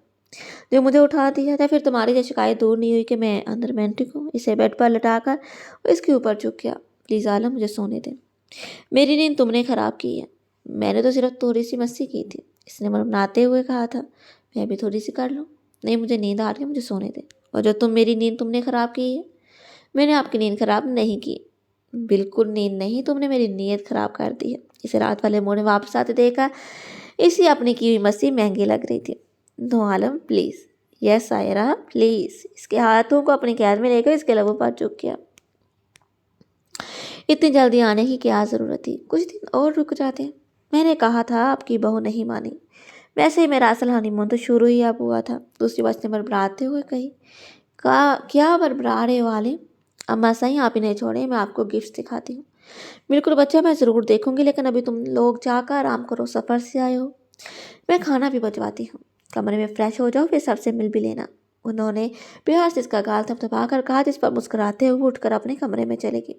جو مجھے اٹھا دیا؟ یا پھر تمہاری یہ شکایت دور نہیں ہوئی کہ میں اندر رومانٹک ہوں؟ اسے بیڈ پر لٹا کر اس کے اوپر جھک گیا۔ پلیز عالم، مجھے سونے دیں۔ میری نیند تم نے خراب کی ہے۔ میں نے تو صرف تھوڑی سی مستی کی تھی، اس نے منمناتے ہوئے کہا تھا۔ میں بھی تھوڑی سی کر لوں؟ نہیں، مجھے نیند آ رہی ہے، مجھے سونے دیں۔ اور جو میری نیند تم نے خراب کی ہے؟ میں نے آپ کی نیند خراب نہیں کی۔ بالکل نیند نہیں، تم نے میری نیت خراب کر دی ہے۔ اسے رات والے موڑ میں واپس آتے دیکھا اسی اپنی کی ہوئی مستی مہنگی لگ رہی تھی۔ نو عالم پلیز۔ Yes آئرہ please. اس کے ہاتھوں کو اپنی قید میں لے کر اس کے لبوں پر جھک گیا۔ اتنی جلدی آنے کی کیا ضرورت تھی؟ کچھ دن اور رک جاتے ہیں۔ میں نے کہا تھا، آپ کی بہو نہیں مانی۔ ویسے ہی میرا اصل ہانی مون تو شروع ہی اب ہوا تھا۔ دوسری بات نے بربراتے ہوئے کہی۔ کیا بربرا رہے ہو عالم؟ اماں صحیح، آپ ہی نہیں چھوڑے، میں آپ کو گفٹ دکھاتی ہوں۔ بالکل بچہ، میں ضرور دیکھوں گی، لیکن ابھی تم لوگ جا کر آرام کرو، سفر سے آئے ہو۔ میں کھانا بھی بھجواتی ہوں، کمرے میں فریش ہو جاؤ، پھر سب سے مل بھی لینا۔ انہوں نے پیار سے اس کا گال تھپتھپا کر کہا، جس پر مسکراتے ہوئے اٹھ کر اپنے کمرے میں چلے گی۔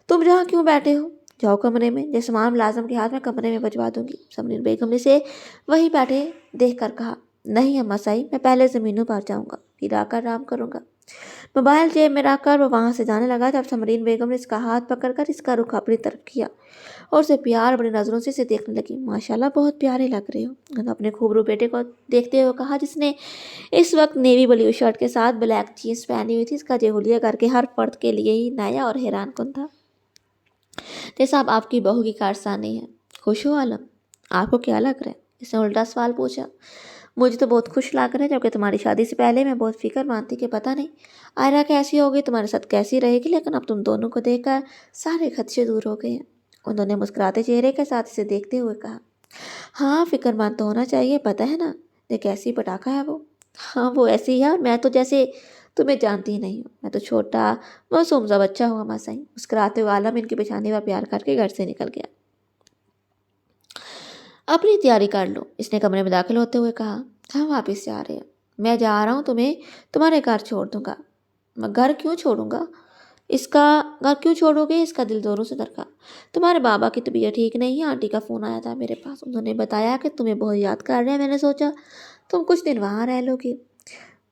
تم جہاں کیوں بیٹھے ہو؟ جاؤ کمرے میں، جیسے امام لازم کے ہاتھ میں کمرے میں بھجوا دوں گی۔ سمرین بیگم نے اسے وہیں بیٹھے دیکھ کر کہا۔ نہیں اماں صاحب، میں پہلے زمینوں پر جاؤں گا، پھر آ کر آرام کروں گا۔ موبائل جیب میں رکھ کر وہ وہاں سے جانے لگا جب سمرین بیگم نے اس کا ہاتھ پکڑ کر اس کا رخ اپنی طرف کیا اور اسے پیار بڑی نظروں سے اسے دیکھنے لگی۔ ماشاءاللہ، بہت پیارے لگ رہے ہو، انہوں نے اپنے خوبرو بیٹے کو دیکھتے ہوئے کہا، جس نے اس وقت نیوی بلیو شرٹ کے ساتھ بلیک جینس پہنی ہوئی تھی۔ اس کا یہ حلیہ گھر کے ہر فرد کے لیے ہی نیا اور حیران کن تھا۔ جیسا اب آپ کی بہو کی کارسانی ہے۔ خوش ہو عالم؟ آپ کو کیا لگ رہا ہے؟ اس نے الٹا سوال پوچھا۔ مجھے تو بہت خوش لگ رہا ہے، جبکہ تمہاری شادی سے پہلے میں بہت فکر مانتی کہ پتہ نہیں آئرہ کیسی ہوگی، تمہارے ساتھ کیسی رہے گی، لیکن اب تم دونوں کو دیکھ کر سارے خدشے دور ہو گئے ہیں۔ انہوں نے مسکراتے چہرے کے ساتھ اسے دیکھتے ہوئے کہا۔ ہاں، فکر مند تو ہونا چاہیے، پتہ ہے نا یہ کیسی پٹاخہ ہے وہ۔ ہاں وہ ایسی ہی ہے، اور میں تو جیسے تمہیں جانتی ہی نہیں ہوں، میں تو چھوٹا معصوم سا بچہ ہوں اماں صاحب۔ مسکراتے ہوئے عالم ان کی پیشانی پر پیار کر کے گھر سے نکل گیا۔ اپنی تیاری کر لو، اس نے کمرے میں داخل ہوتے ہوئے کہا۔ ہم واپس جا رہے ہیں، میں جا رہا ہوں، تمہیں تمہارے گھر چھوڑ دوں گا۔ گھر کیوں چھوڑوں گا؟ گھر کیوں چھوڑو گے؟ اس کا دل زوروں سے دھڑکا۔ تمہارے بابا کی طبیعت ٹھیک نہیں ہے، آنٹی کا فون آیا تھا میرے پاس، انہوں نے بتایا کہ تمہیں بہت یاد کر رہے ہیں، میں نے سوچا تم کچھ دن وہاں رہ لو گی۔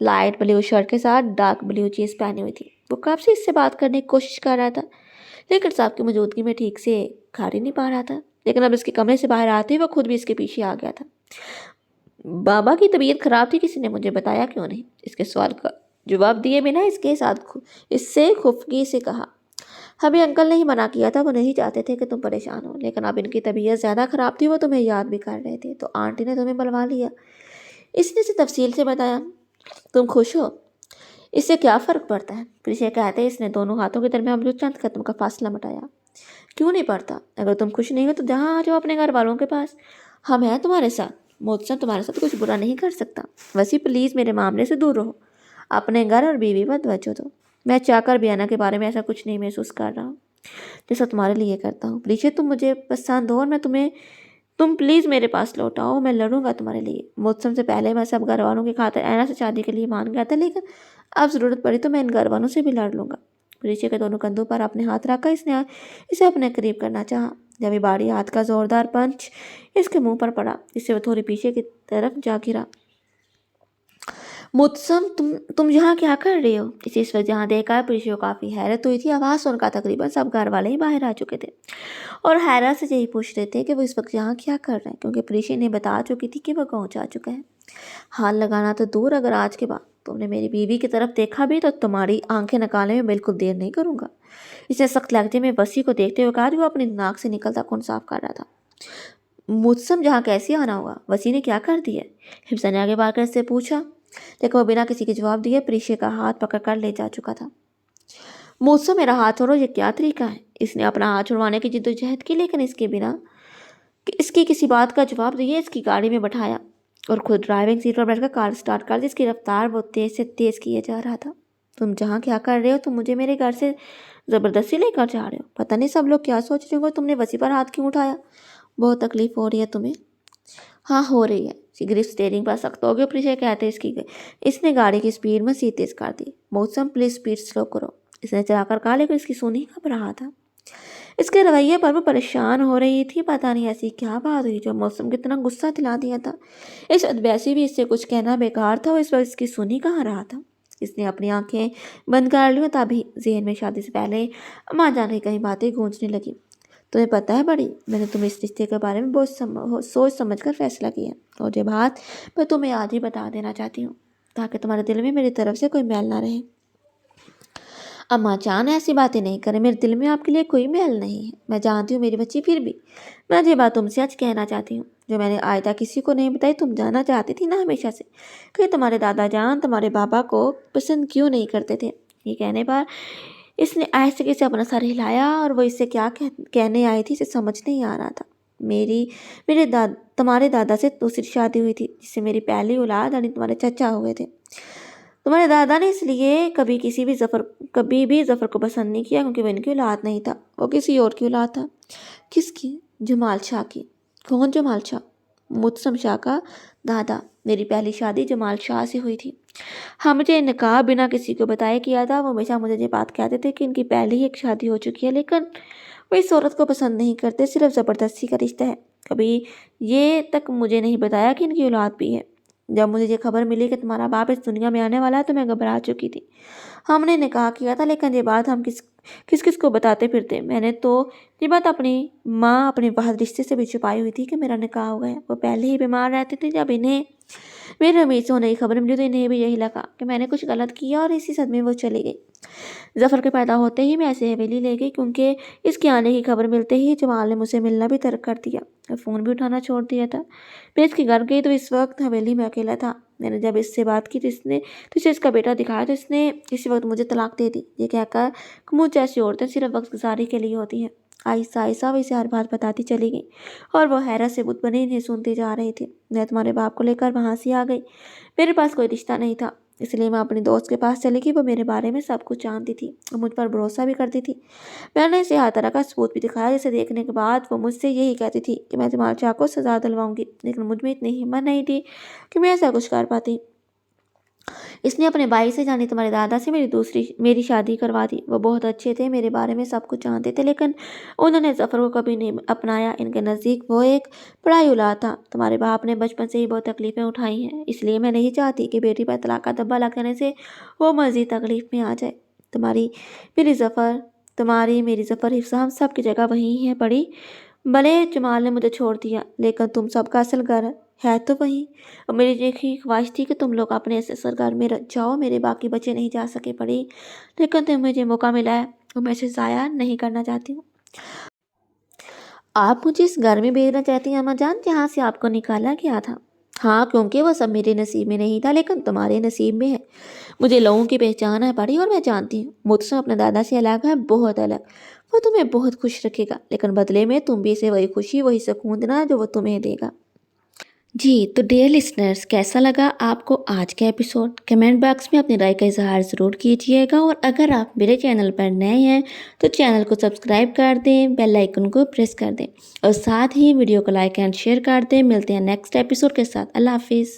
لائٹ بلیو شرٹ کے ساتھ ڈارک بلیو جینس پہنی ہوئی تھی۔ وہ کب سے اس سے بات کرنے کی کوشش کر رہا تھا، لیکن صاحب کی موجودگی میں ٹھیک سے کھا ہی نہیں پا رہا تھا۔ لیکن اب اس کے کمرے سے باہر آتے ہی وہ خود بھی اس کے پیچھے آ گیا تھا۔ بابا کی طبیعت خراب تھی، کسی نے مجھے بتایا کیوں نہیں؟ اس کے سوال کا جواب دیے بنا اس سے خفگی سے کہا، ہمیں انکل نے ہی منع کیا تھا، وہ نہیں چاہتے تھے کہ تم پریشان ہو، لیکن اب ان کی طبیعت زیادہ خراب تھی، وہ تمہیں یاد بھی کر رہے تھے، تو آنٹی نے تمہیں بلوا لیا۔ اس نے اسے تفصیل سے بتایا۔ تم خوش ہو؟ اس سے کیا فرق پڑتا ہے؟ پریشا کہتے اس نے دونوں ہاتھوں کے درمیان جو چند قدم کا فاصلہ مٹایا۔ کیوں نہیں پڑتا؟ اگر تم خوش نہیں ہو تو جہاں آ جاؤ اپنے گھر والوں کے پاس، ہم ہیں تمہارے ساتھ۔ محسن تمہارے ساتھ کچھ برا نہیں کر سکتا۔ وسیع پلیز میرے معاملے سے دور رہو، اپنے گھر اور بیوی پر توجہ دو۔ میں چاہ کر بھی انا کے بارے میں ایسا کچھ نہیں محسوس کر رہا ہوں جیسا تمہارے لیے کرتا ہوں۔ پلیز تم مجھے پسند ہو اور تم پلیز میرے پاس لوٹ آؤ، میں لڑوں گا تمہارے لیے۔ محسن سے پہلے میں سب گھر والوں کی خاطر اینا سے شادی کے لیے مان گیا تھا، لیکن اب ضرورت پڑی تو میں ان گھر والوں سے بھی لڑ لوں گا۔ پریشا کے دونوں کندھوں پر اپنے ہاتھ رکھ کر اس نے اسے اپنے قریب کرنا چاہا۔ جب یہ باری ہاتھ کا زوردار پنچ اس کے منہ پر پڑا، جس سے وہ تھوڑی پیچھے کی طرف جا گرا۔ متسم تم یہاں کیا کر رہے ہو؟ اسے اس وقت جہاں دیکھا ہے پریشا کو کافی حیرت ہوئی تھی۔ آواز سن کر تقریباً سب گھر والے ہی باہر آ چکے تھے اور حیرت سے یہی پوچھ رہے تھے کہ وہ اس وقت یہاں کیا کر رہے ہیں، کیونکہ پریشا نے بتا چکی تھی کہ وہ گاؤں جا چکا ہے۔ حال لگانا تو دور، اگر آج کے بعد تم نے میری بیوی کی طرف دیکھا بھی تو تمہاری آنکھیں نکالنے میں بالکل دیر نہیں کروں گا۔ اس نے سخت لہجے میں وسیع کو دیکھتے ہوئے کہا جو اپنی ناک سے نکلتا خون صاف کر رہا تھا۔ متسم جہاں کیسے آنا ہوگا؟ وسیع نے کیا کر دیا؟ حفصہ نے آگے بڑھ کر اس سے پوچھا، لیکن وہ بنا کسی کے جواب دیے پریشا کا ہاتھ پکڑ کر لے جا چکا تھا۔ متسم میرا ہاتھ چھوڑو، یہ کیا طریقہ ہے؟ اس نے اپنا ہاتھ چھڑوانے کی جدوجہد کی، لیکن اس کے بنا اس کی کسی بات کا جواب دیے اس کی گاڑی میں بٹھایا اور خود ڈرائیونگ سیٹ پر بیٹھ کر کار سٹارٹ کر دی، جس کی رفتار بہت تیز سے تیز کیے جا رہا تھا۔ تم جہاں کیا کر رہے ہو؟ تم مجھے میرے گھر سے زبردستی لے کر جا رہے ہو؟ پتہ نہیں سب لوگ کیا سوچ رہے ہوں گے، تم نے وسیع پر ہاتھ کیوں اٹھایا؟ بہت تکلیف ہو رہی ہے تمہیں؟ ہاں ہو رہی ہے۔ گرفت اسٹیئرنگ پر سخت ہو گئی۔ پریشا کہتے اس نے گاڑی کی سپیڈ مزید تیز کر دی۔ موسم پلیز سپیڈ سلو کرو، اس نے چلا کر کہا، لیکن اس کی سونی کب رہا تھا۔ اس کے رویے پر وہ پریشان ہو رہی تھی۔ پتہ نہیں ایسی کیا بات ہوئی جو موسم کو اتنا غصہ دلا دیا تھا۔ اس وقت ویسے بھی اس سے کچھ کہنا بیکار تھا، اور اس وقت اس کی سونی کہاں رہا تھا۔ اس نے اپنی آنکھیں بند کر لیں، تبھی ذہن میں شادی سے پہلے ماں جان کی کئی باتیں گونجنے لگی۔ تمہیں پتہ ہے بڑی، میں نے تمہیں اس رشتے کے بارے میں بہت سوچ سمجھ کر فیصلہ کیا، اور یہ بات میں تمہیں آج ہی بتا دینا چاہتی ہوں تاکہ تمہارے دل میں میری طرف سے کوئی میل نہ رہے۔ اماں جان ایسی باتیں نہیں کریں، میرے دل میں آپ کے لیے کوئی میل نہیں ہے، میں جانتی ہوں میری بچی، پھر بھی میں یہ بات تم سے آج کہنا چاہتی ہوں جو میں نے آج تک کسی کو نہیں بتائی۔ تم جاننا چاہتی تھی نا ہمیشہ سے کہ تمہارے دادا جان تمہارے بابا کو پسند کیوں نہیں کرتے تھے۔ یہ کہنے پر اس نے آہستگی سے اپنا سر ہلایا، اور وہ اس سے کیا کہنے آئی تھی اسے سمجھ نہیں آ رہا تھا۔ تمہارے دادا سے دوسری شادی ہوئی تھی، جس سے میری پہلی اولاد یعنی تمہارے چچا ہوئے تھے۔ تمہارے دادا نے اس لیے کبھی بھی ظفر کو پسند نہیں کیا، کیونکہ وہ ان کی اولاد نہیں تھا، وہ کسی اور کی اولاد تھا۔ کس کی؟ جمال شاہ کی۔ کون جمال شاہ؟ متسم شاہ کا دادا۔ میری پہلی شادی جمال شاہ سے ہوئی تھی۔ ہم مجھے نکاح بنا کسی کو بتائے کیا تھا۔ وہ ہمیشہ مجھے یہ بات کہتے تھے کہ ان کی پہلے ہی ایک شادی ہو چکی ہے، لیکن وہ اس عورت کو پسند نہیں کرتے، صرف زبردستی کا رشتہ ہے۔ کبھی یہ تک مجھے نہیں بتایا کہ ان کی اولاد بھی ہے۔ جب مجھے یہ خبر ملی کہ تمہارا باپ اس دنیا میں آنے والا ہے تو میں گھبرا چکی تھی۔ ہم نے نکاح کیا تھا، لیکن یہ بات ہم کس کو بتاتے پھرتے۔ میں نے تو یہ بات اپنی ماں اپنے واحد رشتے سے بھی چھپائی ہوئی تھی کہ میرا نکاح ہو گیا۔ وہ پہلے ہی بیمار رہتے تھے۔ جب انہیں میری امید سے ہونے کی خبر ملی تو انہیں بھی یہی لگا کہ میں نے کچھ غلط کیا، اور اسی صدمے میں وہ چلی گئی۔ ظفر کے پیدا ہوتے ہی میں ایسے حویلی لے گئی، کیونکہ اس کے آنے کی خبر ملتے ہی جمال نے مجھ سے ملنا بھی ترک کر دیا اور فون بھی اٹھانا چھوڑ دیا تھا۔ میں اس کے گھر گئی تو اس وقت حویلی میں اکیلا تھا۔ میں نے جب اس سے بات کی تو اسے اس کا بیٹا دکھایا تو اس نے اسی وقت مجھے طلاق دے دی، یہ کہہ کر کہ مجھ جیسی عورتیں صرف وقت گزاری کے لیے ہوتی ہیں۔ آہستہ آہستہ وہ اسے ہر بات بتاتی چلی گئی، اور وہ حیرت سے بت بنے انہیں سنتی جا رہی تھی۔ میں تمہارے باپ کو لے کر وہاں سے آ گئی۔ میرے پاس کوئی رشتہ نہیں تھا، اس لیے میں اپنی دوست کے پاس چلی گئی۔ وہ میرے بارے میں سب کچھ جانتی تھی اور مجھ پر بھروسہ بھی کرتی تھی۔ میں نے اسے ہر طرح کا ثبوت بھی دکھایا، جسے دیکھنے کے بعد وہ مجھ سے یہی کہتی تھی کہ میں جمال شاہ کو سزا دلواؤں گی، لیکن مجھ میں اتنی ہمت نہیں تھی کہ میں ایسا کچھ کر پاتی۔ اس نے اپنے بھائی سے جانی تمہارے دادا سے میری شادی کروا دی۔ وہ بہت اچھے تھے، میرے بارے میں سب کچھ جانتے تھے، لیکن انہوں نے ظفر کو کبھی نہیں اپنایا۔ ان کے نزدیک وہ ایک پرائی اولاد تھا۔ تمہارے باپ نے بچپن سے ہی بہت تکلیفیں اٹھائی ہیں، اس لیے میں نہیں چاہتی کہ بیٹی پر طلاق کا دبا لگ جانے سے وہ مزید تکلیف میں آ جائے۔ تمہاری میری ظفر حفصہ ہم سب کی جگہ وہیں ہے پڑی۔ بھلے جمال نے مجھے چھوڑ دیا، لیکن تم سب کا اصل گھر ہے تو وہیں، اور میری یہی خواہش تھی کہ تم لوگ اپنے اصل گھر میں جاؤ۔ میرے باقی بچے نہیں جا سکے پڑی، لیکن تم مجھے موقع ملا ہے اور میں اسے ضائع نہیں کرنا چاہتی ہوں۔ آپ مجھے اس گھر میں بھیجنا چاہتی ہیں اماں جان جہاں سے آپ کو نکالا گیا تھا؟ ہاں، کیونکہ وہ سب میرے نصیب میں نہیں تھا، لیکن تمہارے نصیب میں ہے۔ مجھے لوگوں کی پہچان ہے پڑی، اور میں جانتی ہوں مجھ اپنے دادا سے الگ ہے، بہت الگ۔ وہ تمہیں بہت خوش رکھے گا، لیکن بدلے میں تم بھی اسے وہی خوشی وہی سکون دینا جو وہ تمہیں دے گا۔ جی تو ڈیئر لسنرز، کیسا لگا آپ کو آج کا ایپیسوڈ؟ کمنٹ باکس میں اپنی رائے کا اظہار ضرور کیجیے گا، اور اگر آپ میرے چینل پر نئے ہیں تو چینل کو سبسکرائب کر دیں، بیل آئیکن کو پریس کر دیں، اور ساتھ ہی ویڈیو کو لائک اینڈ شیئر کر دیں۔ ملتے ہیں نیکسٹ ایپیسوڈ کے ساتھ۔ اللہ حافظ۔